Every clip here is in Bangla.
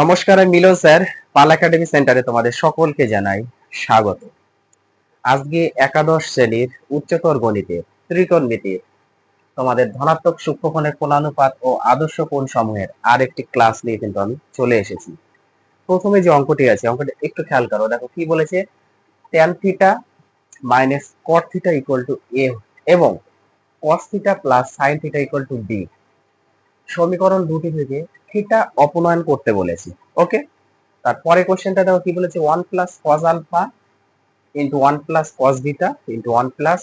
নমস্কার, আমি মিলন স্যার। পাল একাডেমি সেন্টারে তোমাদের সকলকে জানাই স্বাগত। আজকে একাদশ শ্রেণীর উচ্চতর গণিতের ত্রিকোণমিতির তোমাদের ধনাত্মক সূক্ষ্মকোণের কোণানুপাত ও আদর্শ কোণ সমূহের আরেকটি ক্লাস নিয়ে কিন্তু আমি চলে এসেছি। প্রথমে যে অঙ্কটি আছে, অঙ্কটি একটু খেয়াল করো। দেখো কি বলেছে, tan theta minus cot theta equal to A এবং cos theta plus sine theta equal to B. সমীকরণ দুটি থেকে থিটা অপনয়ন করতে বলেছি। ওকে, তারপরে কোশ্চেনটা দেখো কি বলেছে, 1 plus cos alpha into 1 plus cos beta into 1 plus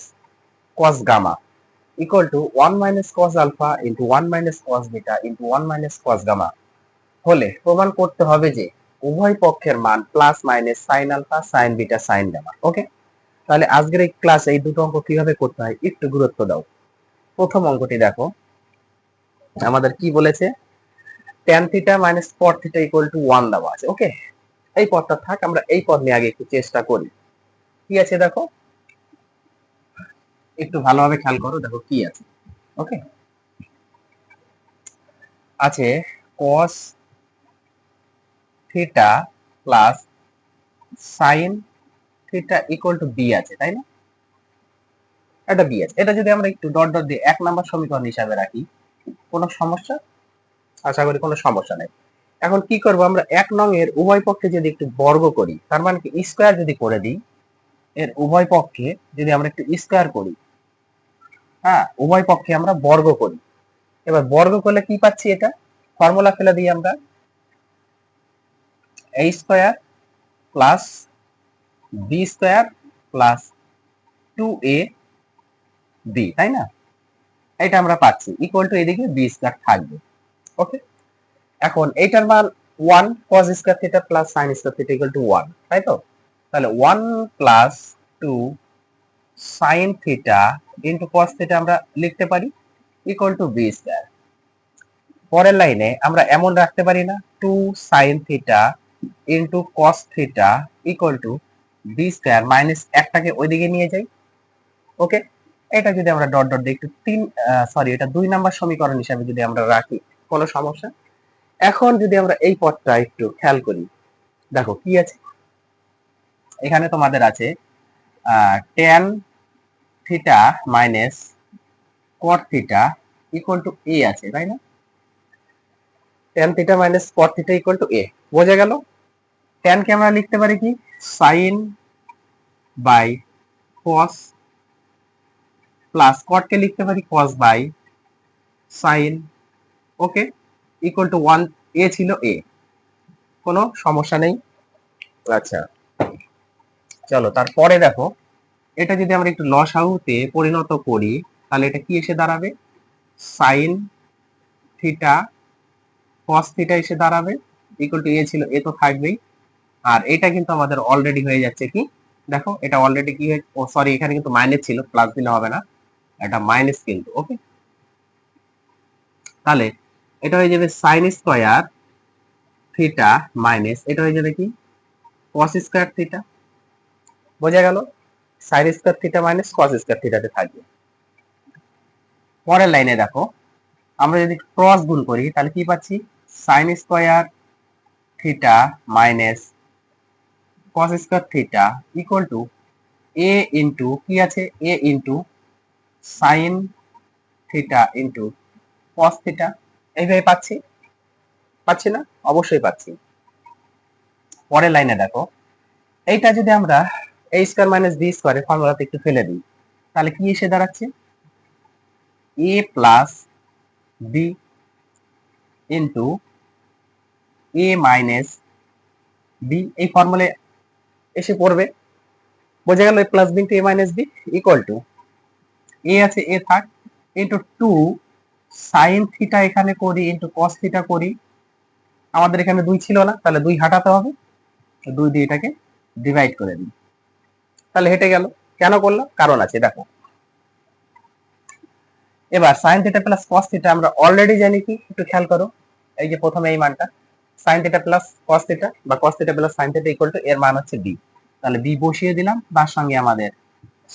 cos gamma equal to 1 minus cos alpha into 1 minus cos beta into 1 minus cos gamma হলে প্রমাণ করতে হবে যে উভয় পক্ষের মান plus minus sine alpha sine beta sine gamma. Okay, তাহলে আজকের এই ক্লাসে এই দুটো অঙ্ক কিভাবে করতে হয় একটু গুরুত্ব দাও। প্রথম অঙ্কটি দেখো, আমাদের কি বলেছে, tan theta minus cot theta equal to 1 দেওয়া আছে। ওকে, এই পদটা থাক, আমরা এই পদ নিয়ে আগে একটু চেষ্টা করি। কি আছে দেখো, একটু ভালোভাবে খেয়াল করো। দেখো কি আছে। ওকে, আছে cos theta plus sin theta equal to b আছে, তাই না? এটা বি আছে। এটা যদি আমরা একটু ডট ডট দিয়ে 1 নাম্বার সমীকরণ হিসাবে রাখি, কোনো সমস্যা? আশা করি কোনো সমস্যা নেই। এখন কি করব, আমরা 1 নং এর উভয় পক্ষে যদি একটু বর্গ করি, তার মানে কি স্কয়ার যদি করে দিই, এর উভয় পক্ষে যদি আমরা একটু স্কয়ার করি, হ্যাঁ, উভয় পক্ষে আমরা বর্গ করি। এবার বর্গ করলে কি পাচ্ছি, এটা ফর্মুলা ফেলে দিই আমরা, a square plus b square plus 2a b, তাই না? এটা আমরা পাচ্ছি ইকুয়াল টু এদিকে বি স্কয়ার থাকবে। ওকে, এখন এইটার মান 1 cos square theta plus sin square theta equal to 1, তাই তো? তাহলে 1 plus 2 sin theta into cos theta আমরা লিখতে পারি ইকুয়াল টু বি স্কয়ার। পরের লাইনে আমরা এমন রাখতে পারি না, 2 sin theta into cos theta equal to b square minus একটাকে ওইদিকে নিয়ে যাই। ওকে, এটা যদি আমরা ডট ডট দিয়ে একটু এটা 2 নাম্বার সমীকরণ হিসাবে যদি আমরা রাখি, কোনো সমস্যা? এখন যদি আমরা এই পদটা একটু খেয়াল করি, দেখো কি আছে, এখানে তোমাদের আছে tan theta minus cot theta equal to a আছে, তাই না? tan theta minus cot theta equal to a, বোঝা গেল? tan কে আমরা লিখতে পারি কি, sin by cos plus cot কে লিখতে পারি cos by sin। Okay, equal to 1, a ছিল a, কোনো সমস্যা নেই। আচ্ছা, চলো তারপরে দেখো, এটা যদি আমরা একটু লসাগুতে পরিণত করি, তাহলে এটা কি এসে দাঁড়াবে, sin থিটা cos থিটা এসে দাঁড়াবে ইকুয়াল টু a ছিল a তো থাকবেই। আর এটা কিন্তু আমাদের অলরেডি হয়ে যাচ্ছে কি, দেখো এটা অলরেডি কি হয়েছে, ও সরি, এখানে কিন্তু মাইনাস ছিল, প্লাস দিলে হবে না, এটা মাইনাস কিন্তু। ওকে, তাহলে এটা হয়ে যাবে sin স্কয়ার থিটা মাইনাস এটা হয়ে যাবে কি cos স্কয়ার থিটা। বোঝা গেল? sin square theta minus cos square থিটাতে থাকবে। পরের লাইনে দেখো, আমরা যদি ক্রস গুণ করি তাহলে কি পাচ্ছি, sin square theta minus cos square theta equal to a into কি আছে, a into sin theta into cos theta. এইভাবে পাচ্ছি, পাচ্ছি না? অবশ্যই পাচ্ছি। পরের লাইনে দেখো, এইটা যদি আমরা a স্কয়ার মাইনাস b স্কয়ারের ফর্মুলাতে একটু ফেলে দিই, তাহলে কি এসে দাঁড়াচ্ছে, a plus b into a minus b, এই ফর্মুলে এসে পড়বে। বোঝা গেল? a plus b into a minus b equal to a আছে a থাক ইনটু 2 sin থিটা এখানে করি ইনটু cos থিটা করি, আমাদের এখানে 2 ছিল না, তাহলে 2 হাঁটাতে হবে, 2 দিয়ে এটাকে ডিভাইড করে দিই, তাহলে হেঁটে গেল। কেন করলাম? কারণ আছে, দেখো। এবার sin theta plus cos theta আমরা অলরেডি জানি কি, একটু খেয়াল করো, এই যে প্রথমে এই মানটা sin theta plus cos theta বা cos theta plus sin theta equal two এর মান হচ্ছে b, তাহলে b বসিয়ে দিলাম, তার সঙ্গে আমাদের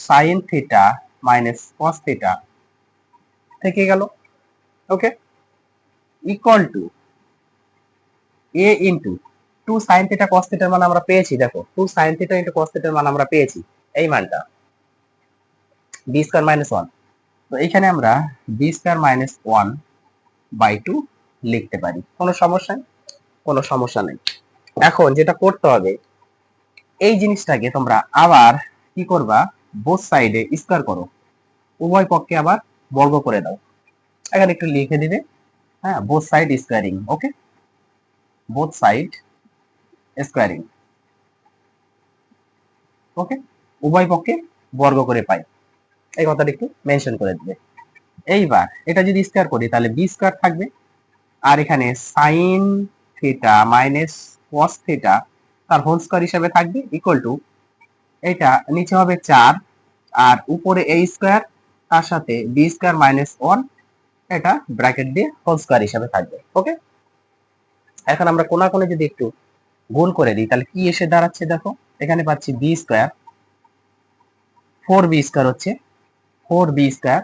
sin theta minus cos theta থেকে গেল। Okay, equal to A into 2 sin theta cos থিটার মান আমরা পেয়েছি, দেখো 2 sin থিটা ইন্টু cos থিটার মান আমরা পেয়েছি, এই মানটা বি স্কয়ার মাইনাস 1। তো এখানে আমরা বি স্কয়ার মাইনাস 1 বাই 2 লিখতে পারি। কোনো সমস্যা? কোনো সমস্যা নেই। এখন যেটা করতে হবে, এই জিনিসটাকে তোমরা আবার কি করবা, বোথ সাইডে স্কয়ার করো, উভয় পক্ষে আবার বর্গ করে দাও। এখানে একটু লিখে দিবে, হ্যাঁ, বোথ সাইড স্কয়ারিং, ওকে, বোথ সাইড স্কয়ারিং, ওকে, উভয় পক্ষে বর্গ করে পাই, এই কথাটা একটু মেনশন করে দিবে। এইবার এটা যদি স্কয়ার করি তাহলে বি স্কয়ার থাকবে, আর এখানে sine theta minus cos theta তার হোল স্কয়ার হিসেবে থাকবে, ইকুয়াল টু এটা নিচে হবে 4 আর উপরে a স্কয়ার তার সাথে b স্কয়ার মাইনাস 1, এটা ব্র্যাকেট দিয়ে হোল স্কয়ার হিসেবে থাকবে, ওকে। এখন আমরা কোণাকোণে যদি একটু গুণ করে দিই তাহলে কি এসে দাঁড়াচ্ছে, দেখো এখানে পাচ্ছি b স্কয়ার, 4b স্কয়ার হচ্ছে 4b square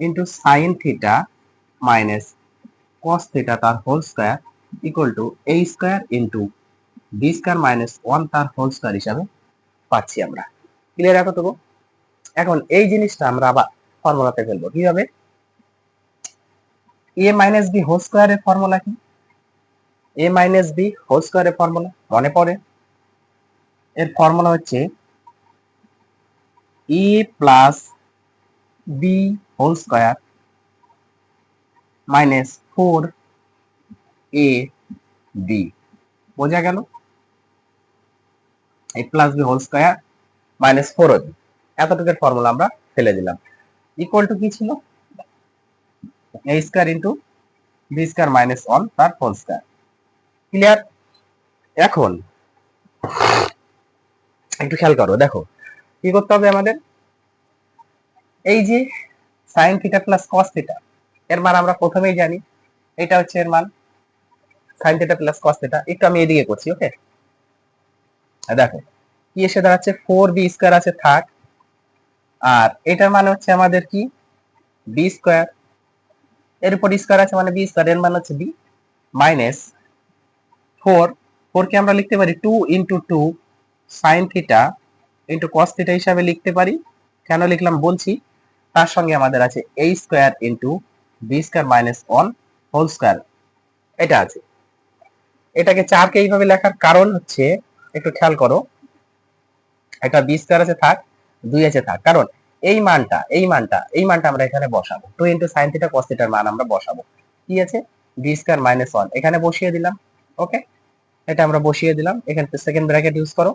into sin theta minus cos theta তার whole square equal to a square into b square minus 1 তার হোল স্কয়ার হিসাবে পাচ্ছি আমরা। ক্লিয়ার এতটুকু? এখন এই জিনিসটা আমরা আবার ফর্মুলাতে ফেলবো, কি হবে, a মাইনাস b হোল স্কয়ারের ফর্মুলা কি, a মাইনাস b হোল স্কয়ারের ফর্মুলা মনে পড়ে? এর ফর্মুলা হচ্ছে a plus b whole square minus 4ab, বোঝা গেল? a plus b whole square minus 4ab, এতটুকুর ফর্মুলা আমরা ফেলে দিলাম, ইকুয়াল টু কি ছিল, a square into b square minus 1 তার হোল স্কয়ার। ক্লিয়ার? এখন একটু খেয়াল করো, দেখো কি করতে হবে আমাদের, এই যে sin theta plus cos theta এর মান আমরা প্রথমেই জানি, এটা হচ্ছে এর মান sin theta plus cos theta. একটু আমি এদিকে করছি, ওকে। দেখো কি এসে দাঁড়াচ্ছে, 4b স্কয়ার আছে থাক, আর এটার মানে হচ্ছে আমাদের কি b স্কয়ার, এর উপর স্কয়ার আছে মানে b স্কয়ার, এর মান হচ্ছে b মাইনাস 4 কে আমরা লিখতে পারি 2 into 2 sin theta into cos theta হিসাবে লিখতে পারি। কেন লিখলাম বলছি, তার সঙ্গে আমাদের আছে a square into b square minus 1 whole square, এটা আছে। এটাকে 4 কে এইভাবে লেখার কারণ হচ্ছে, একটু খেয়াল করো, একটা b স্কয়ার আছে থাক, 2 আছে থাক, কারণ এই মানটা আমরা এখানে বসাবো, 2 ইনটু sin থিটা cos থিটার মান আমরা বসাবো, কি আছে b স্কয়ার মাইনাস 1 এখানে বসিয়ে দিলাম, ওকে, এটা আমরা বসিয়ে দিলাম। এখানে সেকেন্ড ব্র্যাকেট ইউজ করো,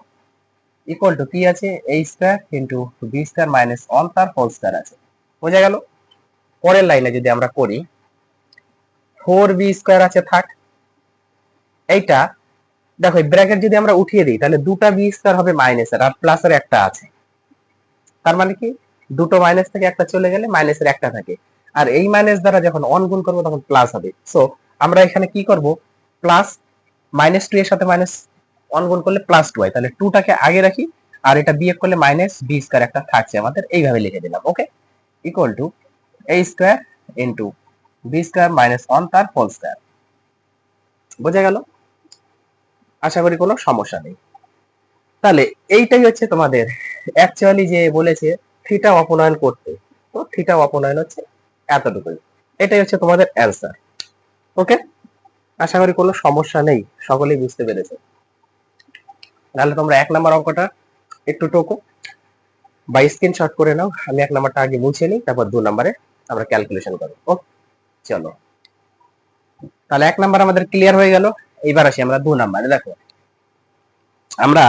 ইকুয়াল টু কি আছে, a square into b square minus 1 তার হোল স্কয়ার আছে, বোঝা গেল? পরের লাইনে যদি আমরা করি, 4b স্কয়ার আছে থাক, এইটা দেখো এই ব্র্যাকেট যদি আমরা উঠিয়ে দিই তাহলে দুটো b স্কয়ার হবে মাইনাসের, আর প্লাসের একটা আছে, তার মানে কি দুটো মাইনাস থেকে একটা চলে গেলে মাইনাসের একটা থাকে, আর এই মাইনাস দ্বারা যখন 1 গুণ করব তখন প্লাস হবে। সো আমরা এখানে কি করব, প্লাস মাইনাস 2 এর সাথে মাইনাস 1 গুণ করলে প্লাস 2 হয়, তাহলে 2 টাকে আগে রাখি, আর এটা বিয়োগ করলে মাইনাস b স্কয়ার একটা থাকছে আমাদের, এইভাবে লিখে দিলাম, okay, equal to a square into b square minus 1 তার হোল স্কয়ার। বোঝা গেল? আশা করি কোনো সমস্যা নেই। তাহলে এইটাই হচ্ছে তোমাদের অ্যাকচুয়ালি যে বলেছে থিটা অপনয়ন করতে, তো থিটা অপনয়ন হচ্ছে এতটুকুই, এটাই হচ্ছে তোমাদের অ্যান্সার, ওকে। আশা করি কোনো সমস্যা নেই, সকলেই বুঝতে পেরেছে। তাহলে তোমরা 1 নাম্বার অঙ্কটা একটু টোকো বা স্ক্রিনশট করে নাও, আমি 1 নাম্বারটা আগে মুছে নিই, তারপর 2 নাম্বারে আমরা ক্যালকুলেশন করব। ওকে, চলো তাহলে 1 নাম্বার আমাদের ক্লিয়ার হয়ে গেল। এইবার আসি আমরা 2 নাম্বারে। দেখো আমরা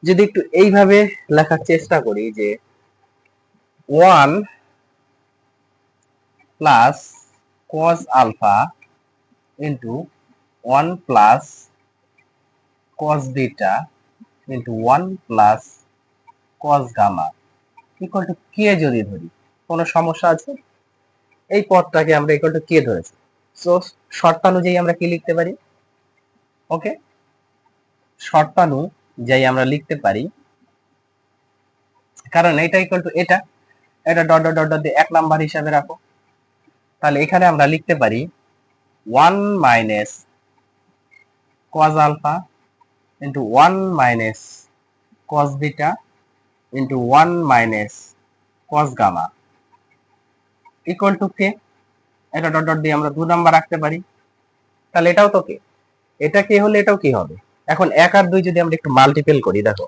যদি একটু এইভাবে লেখার চেষ্টা করি যে 1 plus cos alpha into 1 plus cos beta into 1 plus cos gamma equal to K যদি ধরি, কোনো সমস্যা আছে? এই পদটাকে আমরা ইকুয়াল টু কে ধরেছি, সো শর্তানুযায়ী আমরা কি লিখতে পারি, ওকে, শর্তানুযায়ী আমরা লিখতে পারি, কারণ এটা ইকুয়াল টু এটা, এটা ডট ডট ডট দিয়ে 1 নাম্বার হিসাবে রাখো, তাহলে এখানে আমরা লিখতে পারি 1 minus cos alpha into 1 minus cos beta into 1 minus cos gamma equal to k। এটা ডট ডট দিয়ে আমরা 2 নাম্বার রাখতে পারি, তাহলে এটাও তো কে, এটা কে হলে এটাও কি হবে। এখন 1 আর 2 যদি আমরা একটু মাল্টিপল করি, দেখো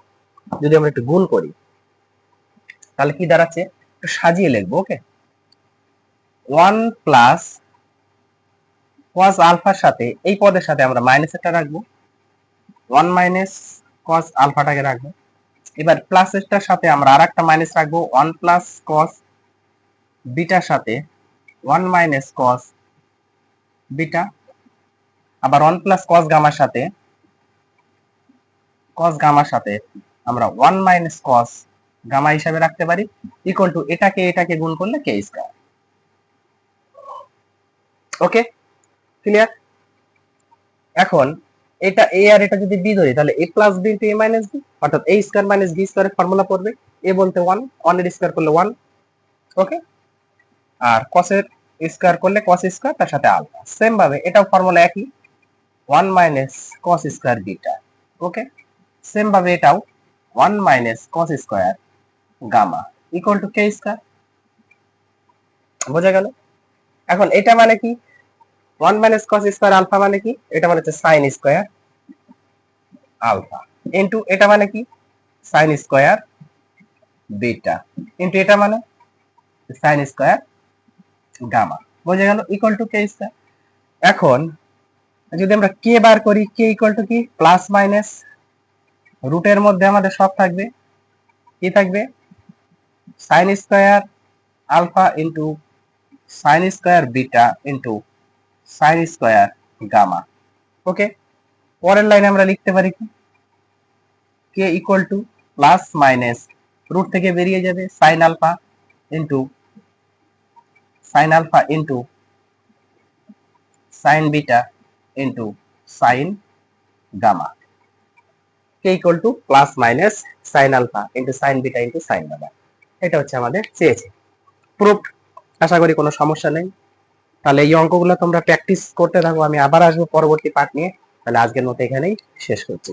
যদি আমরা একটু গুণ করি তাহলে কি দাঁড়াচ্ছে, একটু সাজিয়ে লিখবো। ওকে, 1 প্লাস cos আলফার সাথে এই পদের সাথে আমরা মাইনাস একটা রাখবো, 1 মাইনাস cos আলফাটাকে রাখবো। এবার প্লাস এটার সাথে আমরা আরেকটা মাইনাস রাখবো, 1 প্লাস cos বিটার সাথে 1 মাইনাস cos বিটা, আবার 1 প্লাস cos গামার সাথে আমরা 1 মাইনাস cos গামা হিসাবে রাখতে পারি, ইকুয়াল টু এটাকে গুণ করলে কে স্কয়ার। ওকে, ক্লিয়ার। এখন এটা a আর এটা যদি b ধরি তাহলে a plus b into a minus b, অর্থাৎ a স্কয়ার মাইনাস b স্কয়ারের ফর্মুলা পড়বে। a বলতে 1, 1 এর স্কয়ার করলে 1, ওকে, আর cos এর স্কয়ার করলে cos স্কয়ার তার সাথে আলফা। সেম ভাবে এটাও ফর্মুলা একই, 1 minus cos square beta, okay. Same ভাবে এটাও 1 minus cos square gamma equal to K square. বোঝা গেল। এখন এটা মানে কি, 1 মাইনাস cos স্কয়ার আলফা মানে কি, এটা মানে হচ্ছে sin স্কয়ার আলফা ইনটু এটা মানে কি sin স্কয়ার বিটা ইনটু এটা মানে sin স্কয়ার গামা। বোঝা গেল, ইকুয়াল টু কে স্কয়ার। এখন যদি আমরা কে বার করি, কে ইকুয়াল টু কি, প্লাস মাইনাস রুটের মধ্যে আমাদের সব থাকবে, কি থাকবে, sin square alpha into sin square beta into sin square gamma. Okay, পরের লাইনে আমরা লিখতে পারি কি, k equal to plus minus root থেকে বেরিয়ে যাবে sin alpha into sin beta into sin gamma. K equal to plus minus sin alpha into sin beta into sin gamma. এটা হচ্ছে আমাদের চেয়েছে। প্রুফ, আশা করি কোনো সমস্যা নেই। তাহলে এই অঙ্কগুলো তোমরা প্র্যাকটিস করতে থাকো, আমি আবার আসবো পরবর্তী পার্ট নিয়ে। তাহলে আজকের মতো এখানেই শেষ করছি।